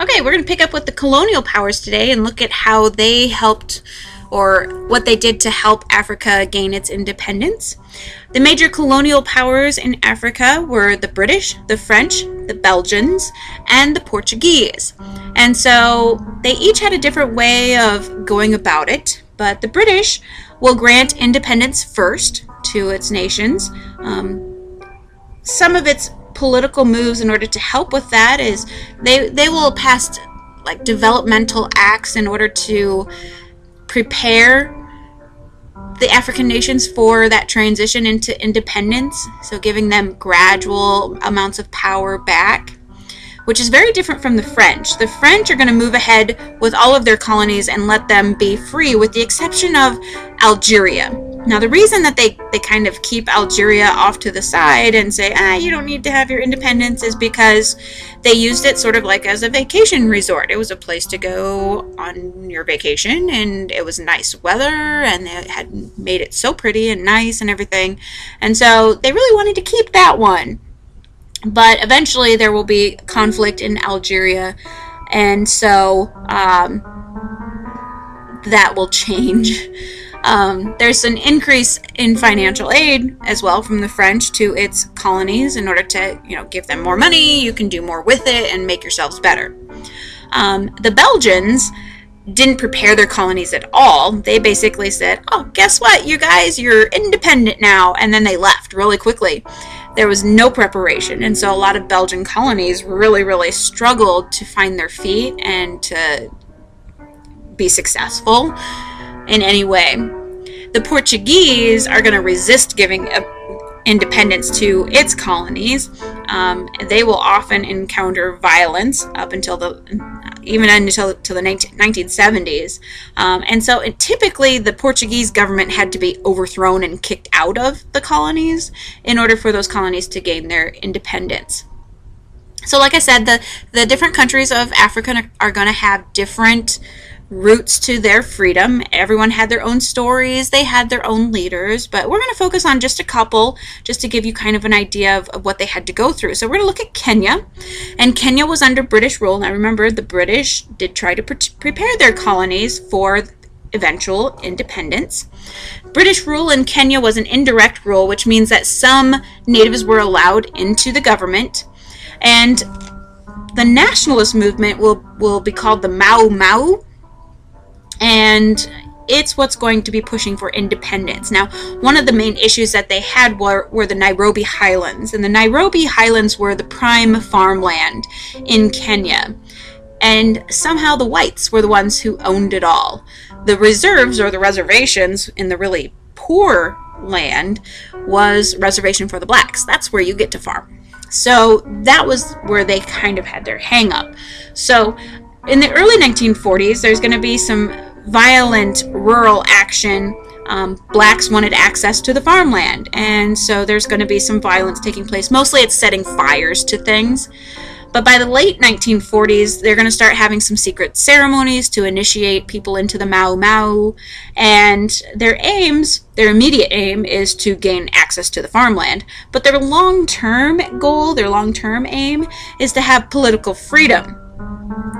Okay, we're going to pick up with the colonial powers today and look at how they helped or what they did to help Africa gain its independence. The major colonial powers in Africa were the British, the French, the Belgians, and the Portuguese. And so they each had a different way of going about it, but the British will grant independence first to its nations. Some of its political moves in order to help with that is they will pass like developmental acts in order to prepare the African nations for that transition into independence, so giving them gradual amounts of power back, which is very different from the French. The French are going to move ahead with all of their colonies and let them be free, with the exception of Algeria. Now, the reason that they kind of keep Algeria off to the side and say, you don't need to have your independence, is because they used it sort of like as a vacation resort. It was a place to go on your vacation, and it was nice weather, and they had made it so pretty and nice and everything. And so they really wanted to keep that one. But eventually there will be conflict in Algeria, and so that will change. There's an increase in financial aid as well from the French to its colonies in order to, give them more money. You can do more with it and make yourselves better. The Belgians didn't prepare their colonies at all. They basically said, guess what, you guys, you're independent now. And then they left really quickly. There was no preparation. And so a lot of Belgian colonies really, really struggled to find their feet and to be successful in any way. The Portuguese are going to resist giving independence to its colonies. They will often encounter violence up until the 1970s. And so typically the Portuguese government had to be overthrown and kicked out of the colonies in order for those colonies to gain their independence. So like I said, the different countries of Africa are going to have different routes to their freedom. Everyone had their own stories, they had their own leaders, but we're going to focus on just a couple just to give you kind of an idea of what they had to go through. So we're going to look at Kenya, and Kenya was under British rule. Now remember, the British did try to prepare their colonies for eventual independence. British rule in Kenya was an indirect rule, which means that some natives were allowed into the government, and the nationalist movement will be called the Mau Mau, and it's what's going to be pushing for independence. Now, one of the main issues that they had were the Nairobi Highlands, and the Nairobi Highlands were the prime farmland in Kenya, and somehow the whites were the ones who owned it all. The reserves, or the reservations, in the really poor land was reservation for the blacks. That's where you get to farm. So that was where they kind of had their hang up. So in the early 1940s, there's going to be some violent rural action. Blacks wanted access to the farmland, and so there's going to be some violence taking place. Mostly it's setting fires to things. But by the late 1940s, they're going to start having some secret ceremonies to initiate people into the Mau Mau, and their immediate aim is to gain access to the farmland. But their long-term goal, their long-term aim, is to have political freedom,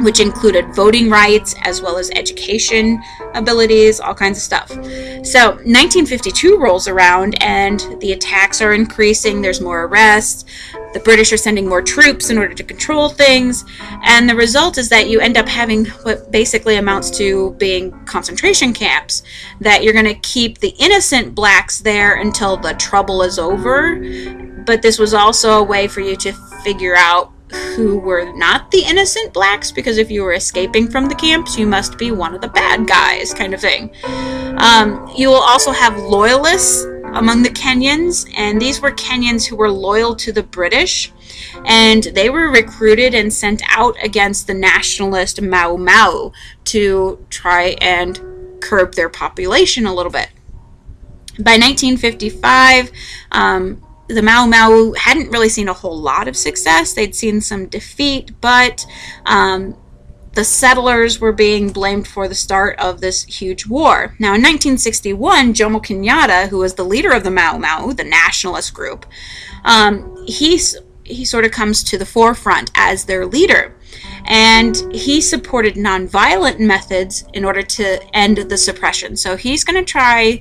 which included voting rights as well as education abilities, all kinds of stuff. So 1952 rolls around and the attacks are increasing. There's more arrests. The British are sending more troops in order to control things. And the result is that you end up having what basically amounts to being concentration camps, that you're going to keep the innocent blacks there until the trouble is over. But this was also a way for you to figure out who were not the innocent blacks, because if you were escaping from the camps, you must be one of the bad guys, kind of thing. You will also have loyalists among the Kenyans, and these were Kenyans who were loyal to the British, and they were recruited and sent out against the nationalist Mau Mau to try and curb their population a little bit. By 1955, the Mau Mau hadn't really seen a whole lot of success. They'd seen some defeat, but the settlers were being blamed for the start of this huge war. Now, in 1961, Jomo Kenyatta, who was the leader of the Mau Mau, the nationalist group, he sort of comes to the forefront as their leader. And he supported nonviolent methods in order to end the suppression. So he's going to try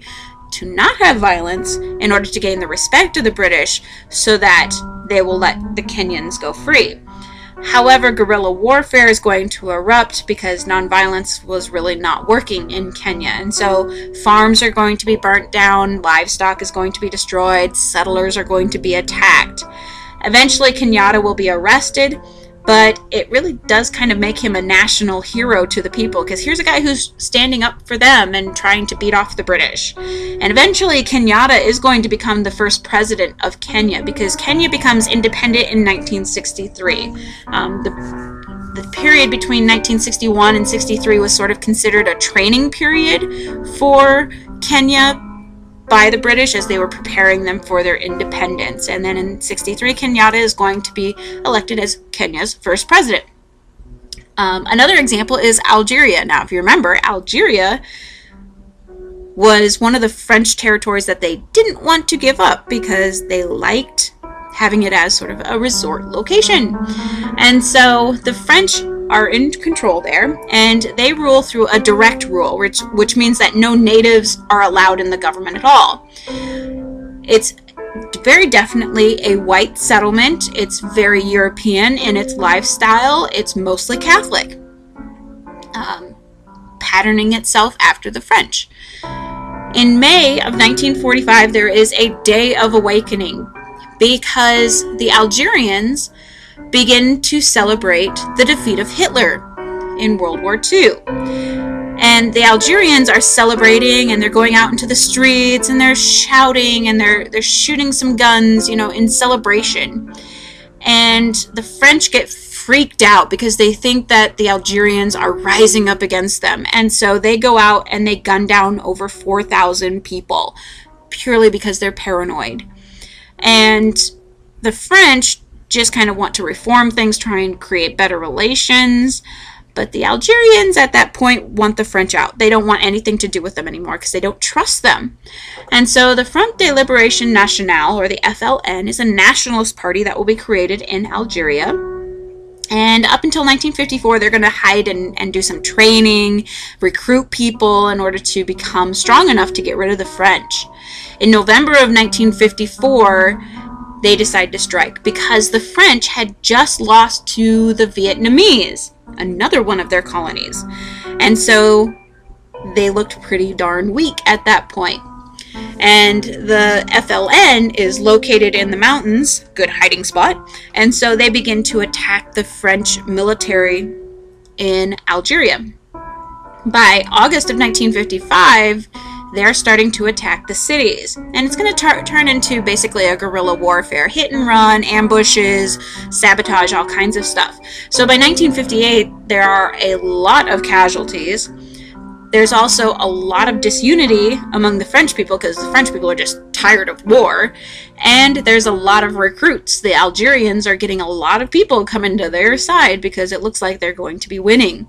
to not have violence in order to gain the respect of the British so that they will let the Kenyans go free. However, guerrilla warfare is going to erupt because nonviolence was really not working in Kenya. And so farms are going to be burnt down, livestock is going to be destroyed, settlers are going to be attacked. Eventually, Kenyatta will be arrested, but it really does kind of make him a national hero to the people, because here's a guy who's standing up for them and trying to beat off the British. And eventually, Kenyatta is going to become the first president of Kenya, because Kenya becomes independent in 1963. The period between 1961 and 63 was sort of considered a training period for Kenya by the British as they were preparing them for their independence. And then in 63, Kenyatta is going to be elected as Kenya's first president. Another example is Algeria. Now, if you remember, Algeria was one of the French territories that they didn't want to give up because they liked having it as sort of a resort location. And so the French are in control there, and they rule through a direct rule, which means that no natives are allowed in the government at all. It's very definitely a white settlement. It's very European in its lifestyle. It's mostly Catholic, patterning itself after the French. In May of 1945, there is a day of awakening because the Algerians begin to celebrate the defeat of Hitler in World War II. And the Algerians are celebrating, and they're going out into the streets, and they're shouting, and they're shooting some guns, in celebration. And the French get freaked out because they think that the Algerians are rising up against them. And so they go out and they gun down over 4,000 people, purely because they're paranoid. And the French just kind of want to reform things, try and create better relations. But the Algerians at that point want the French out. They don't want anything to do with them anymore because they don't trust them. And so the Front de Libération Nationale, or the FLN, is a nationalist party that will be created in Algeria. And up until 1954, they're going to hide and do some training, recruit people in order to become strong enough to get rid of the French. In November of 1954, they decide to strike because the French had just lost to the Vietnamese, another one of their colonies. And so they looked pretty darn weak at that point. And the FLN is located in the mountains, good hiding spot, and so they begin to attack the French military in Algeria. By August of 1955, they're starting to attack the cities. And it's going to turn into basically a guerrilla warfare. Hit and run, ambushes, sabotage, all kinds of stuff. So by 1958, there are a lot of casualties. There's also a lot of disunity among the French people because the French people are just tired of war. And there's a lot of recruits. The Algerians are getting a lot of people coming to their side because it looks like they're going to be winning.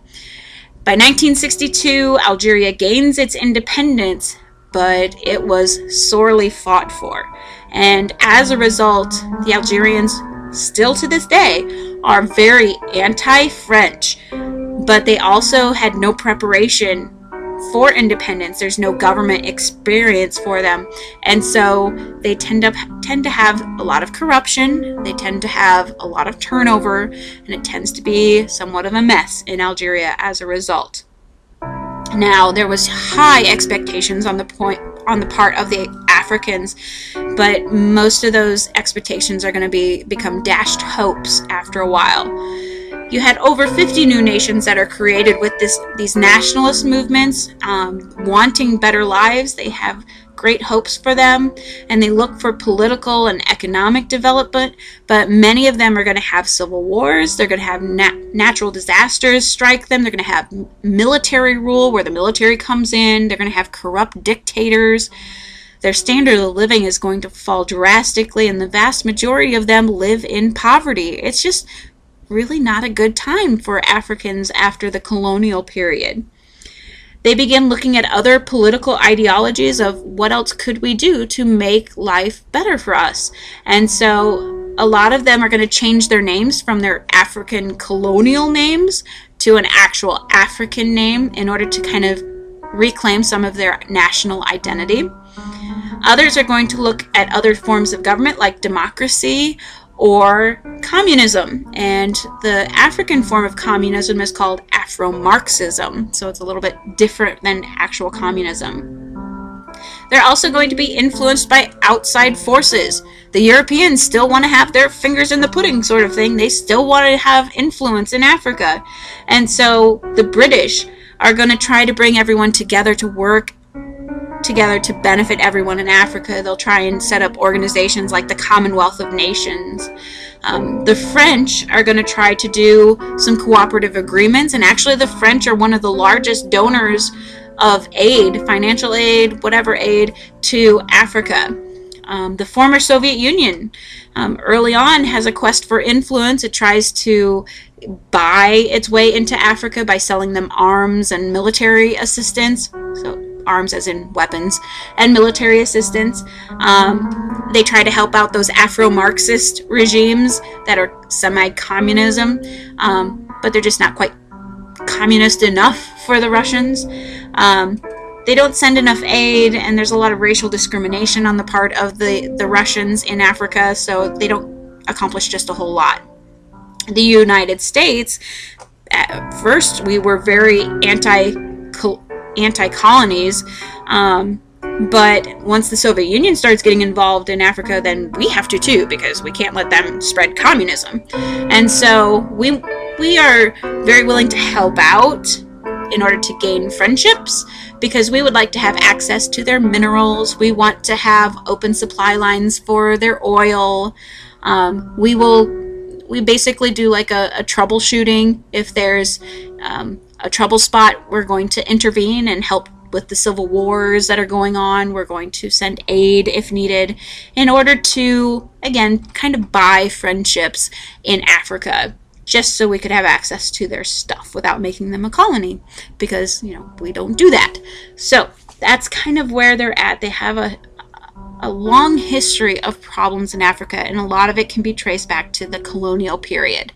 By 1962, Algeria gains its independence, but it was sorely fought for. And as a result, the Algerians, still to this day, are very anti-French, but they also had no preparation for independence. There's no government experience for them, and so they tend to have a lot of corruption. They tend to have a lot of turnover, and it tends to be somewhat of a mess in Algeria as a result. Now, there was high expectations on the part of the Africans, but most of those expectations are going to become dashed hopes after a while. You had over 50 new nations that are created with these nationalist movements, wanting better lives. They have great hopes for them, and they look for political and economic development, but many of them are going to have civil wars. They're going to have natural disasters strike them. They're going to have military rule where the military comes in. They're going to have corrupt dictators. Their standard of living is going to fall drastically, and the vast majority of them live in poverty. It's just really not a good time for Africans after the colonial period. They begin looking at other political ideologies of what else could we do to make life better for us. And so a lot of them are going to change their names from their African colonial names to an actual African name in order to kind of reclaim some of their national identity. Others are going to look at other forms of government like democracy or communism. And the African form of communism is called Afro-Marxism. So it's a little bit different than actual communism. They're also going to be influenced by outside forces. The Europeans still want to have their fingers in the pudding sort of thing. They still want to have influence in Africa. And so the British are going to try to bring everyone together to work together to benefit everyone in Africa. They'll try and set up organizations like the Commonwealth of Nations. The French are going to try to do some cooperative agreements, and actually the French are one of the largest donors of aid, financial aid, whatever aid, to Africa. The former Soviet Union early on has a quest for influence. It tries to buy its way into Africa by selling them arms and military assistance. So arms as in weapons and military assistance. They try to help out those Afro-Marxist regimes that are semi-communism, but they're just not quite communist enough for the Russians. They don't send enough aid, and there's a lot of racial discrimination on the part of the Russians in Africa, so they don't accomplish just a whole lot. The United States, at first we were very anti-colonies, but once the Soviet Union starts getting involved in Africa, then we have to too, because we can't let them spread communism. And so we are very willing to help out in order to gain friendships, because we would like to have access to their minerals. We want to have open supply lines for their oil. We basically do like a troubleshooting. If there's a trouble spot, we're going to intervene and help with the civil wars that are going on. We're going to send aid if needed in order to, again, kind of buy friendships in Africa, just so we could have access to their stuff without making them a colony, because, we don't do that. So that's kind of where they're at. They have a long history of problems in Africa, and a lot of it can be traced back to the colonial period.